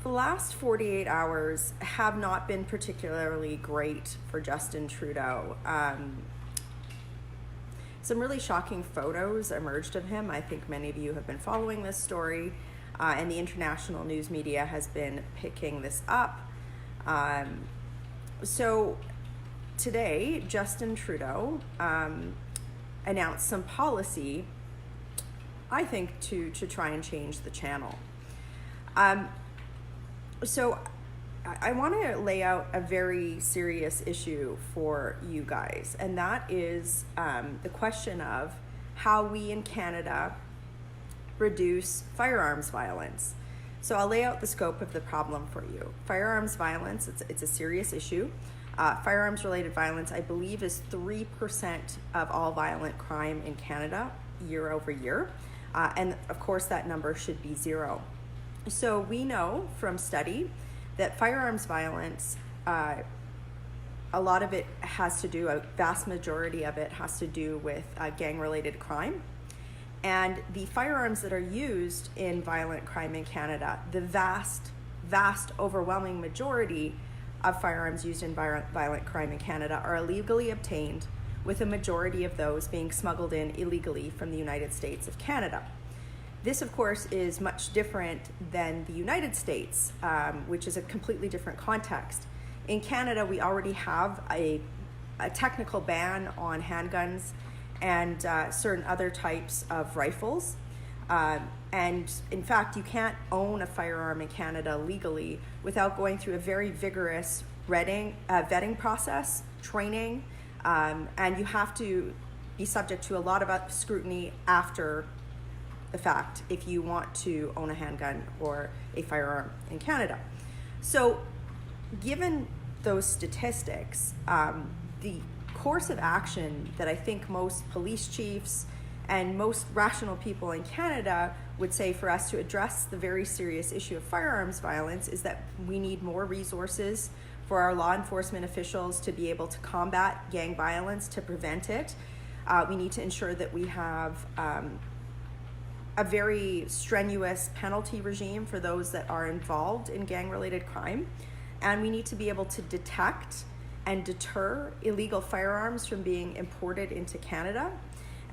The last 48 hours have not been particularly great for Justin Trudeau. Some really shocking photos emerged of him. I think many of you have been following this story, and the international news media has been picking this up. So today, Justin Trudeau announced some policy, I think, to try and change the channel. So I want to lay out a very serious issue for you guys, and that is the question of how we in Canada reduce firearms violence. So I'll lay out the scope of the problem for you. Firearms violence, it's a serious issue. Firearms-related violence, I believe, is 3% of all violent crime in Canada year over year. And of course, that number should be 0. So we know from study that firearms violence, a lot of it has to do, a vast majority of it has to do with gang-related crime. And the firearms that are used in violent crime in Canada, the vast, overwhelming majority of firearms used in violent crime in Canada are illegally obtained, with a majority of those being smuggled in illegally from the United States of Canada. This, of course, is much different than the United States, which is a completely different context. In Canada, we already have a technical ban on handguns and certain other types of rifles. And in fact, you can't own a firearm in Canada legally without going through a very vigorous vetting process, training, and you have to be subject to a lot of scrutiny after the fact if you want to own a handgun or a firearm in Canada. So given those statistics, the course of action that I think most police chiefs and most rational people in Canada would say for us to address the very serious issue of firearms violence is that we need more resources for our law enforcement officials to be able to combat gang violence, to prevent it. We need to ensure that we have a very strenuous penalty regime for those that are involved in gang-related crime. And we need to be able to detect and deter illegal firearms from being imported into Canada.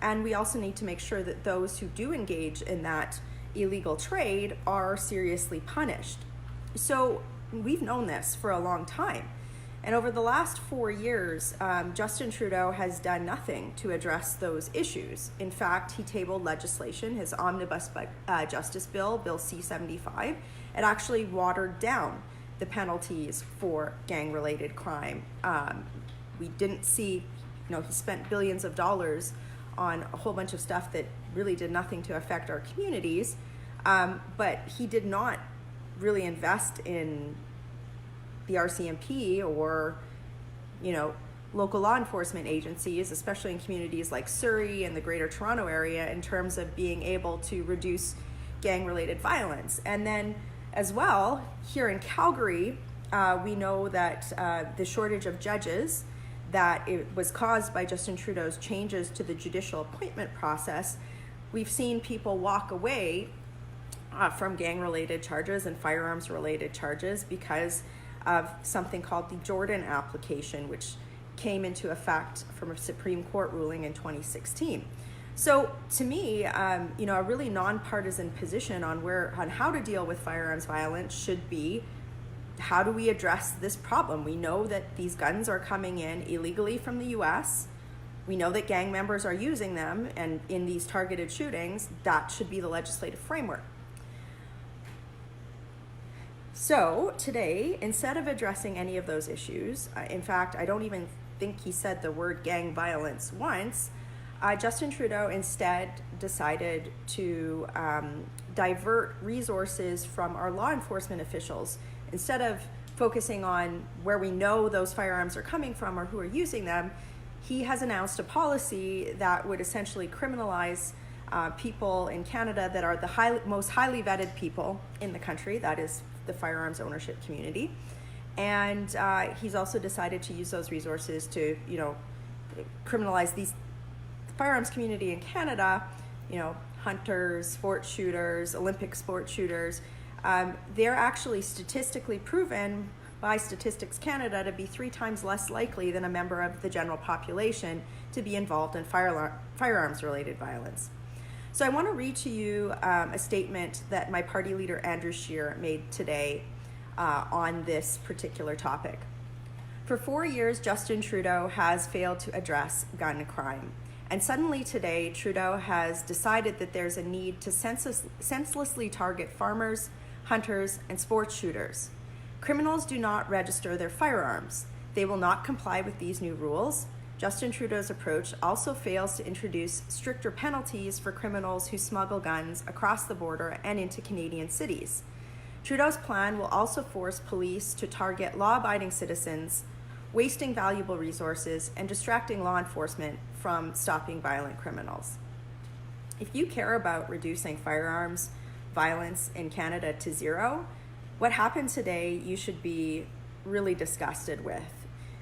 And we also need to make sure that those who do engage in that illegal trade are seriously punished. So we've known this for a long time. And over the last 4 years, Justin Trudeau has done nothing to address those issues. In fact, he tabled legislation, his omnibus justice bill, Bill C-75. It actually watered down the penalties for gang-related crime. We didn't see, he spent billions of dollars on a whole bunch of stuff that really did nothing to affect our communities, but he did not really invest in the RCMP or, local law enforcement agencies, especially in communities like Surrey and the Greater Toronto Area, in terms of being able to reduce gang-related violence. And then as well, here in Calgary, we know that the shortage of judges that it was caused by Justin Trudeau's changes to the judicial appointment process, we've seen people walk away from gang-related charges and firearms-related charges because of something called the Jordan application, which came into effect from a Supreme Court ruling in 2016. So to me, a really nonpartisan position on how to deal with firearms violence should be, how do we address this problem? We know that these guns are coming in illegally from the US. We know that gang members are using them, and in these targeted shootings, that should be the legislative framework. So today, instead of addressing any of those issues, in fact, I don't even think he said the word gang violence once, Justin Trudeau instead decided to divert resources from our law enforcement officials. Instead of focusing on where we know those firearms are coming from or who are using them, he has announced a policy that would essentially criminalize people in Canada that are the most highly vetted people in the country, that is the firearms ownership community. And he's also decided to use those resources to, criminalize the firearms community in Canada, hunters, sport shooters, Olympic sport shooters, they're actually statistically proven by Statistics Canada to be 3 times less likely than a member of the general population to be involved in firearms-related violence. So I want to read to you a statement that my party leader Andrew Scheer made today on this particular topic. For 4 years, Justin Trudeau has failed to address gun crime. And suddenly today, Trudeau has decided that there's a need to senselessly target farmers, hunters, and sports shooters. Criminals do not register their firearms. They will not comply with these new rules. Justin Trudeau's approach also fails to introduce stricter penalties for criminals who smuggle guns across the border and into Canadian cities. Trudeau's plan will also force police to target law-abiding citizens, wasting valuable resources and distracting law enforcement from stopping violent criminals. If you care about reducing firearms violence in Canada to zero, what happened today you should be really disgusted with.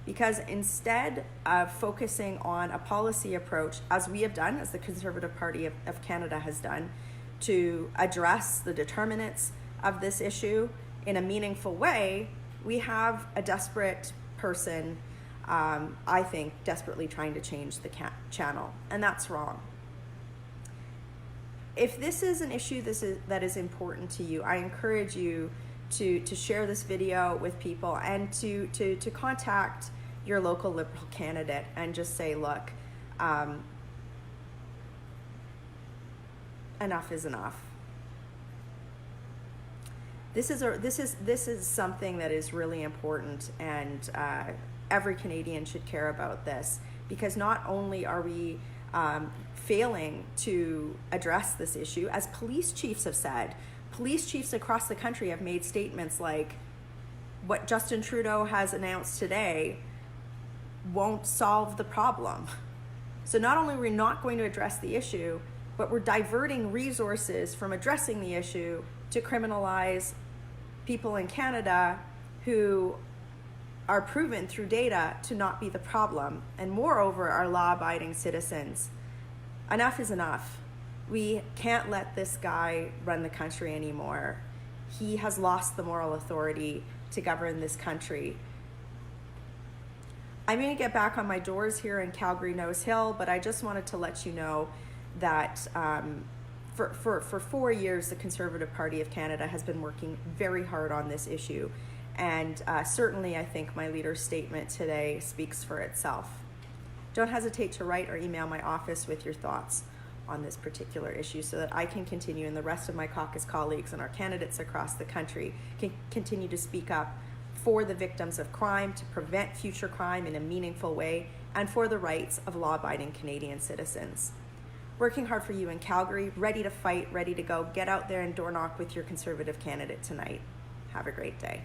Because instead of focusing on a policy approach, as we have done, as the Conservative Party of Canada has done, to address the determinants of this issue in a meaningful way, we have a desperate person, I think, desperately trying to change the channel, and that's wrong. If this is an issue that is important to you, I encourage you to share this video with people and to contact your local Liberal candidate and just say, look, enough is enough. This is something that is really important, and every Canadian should care about this, because not only are we failing to address this issue, as police chiefs have said. Police chiefs across the country have made statements like, what Justin Trudeau has announced today won't solve the problem. So not only are we not going to address the issue, but we're diverting resources from addressing the issue to criminalize people in Canada who are proven through data to not be the problem, and moreover are law-abiding citizens. Enough is enough. We can't let this guy run the country anymore. He has lost the moral authority to govern this country. I'm going to get back on my doors here in Calgary Nose Hill, but I just wanted to let you know that for 4 years, the Conservative Party of Canada has been working very hard on this issue. And certainly, I think my leader's statement today speaks for itself. Don't hesitate to write or email my office with your thoughts on this particular issue so that I can continue, and the rest of my caucus colleagues and our candidates across the country can continue to speak up for the victims of crime, to prevent future crime in a meaningful way, and for the rights of law-abiding Canadian citizens. Working hard for you in Calgary, ready to fight, ready to go. Get out there and door knock with your Conservative candidate tonight. Have a great day.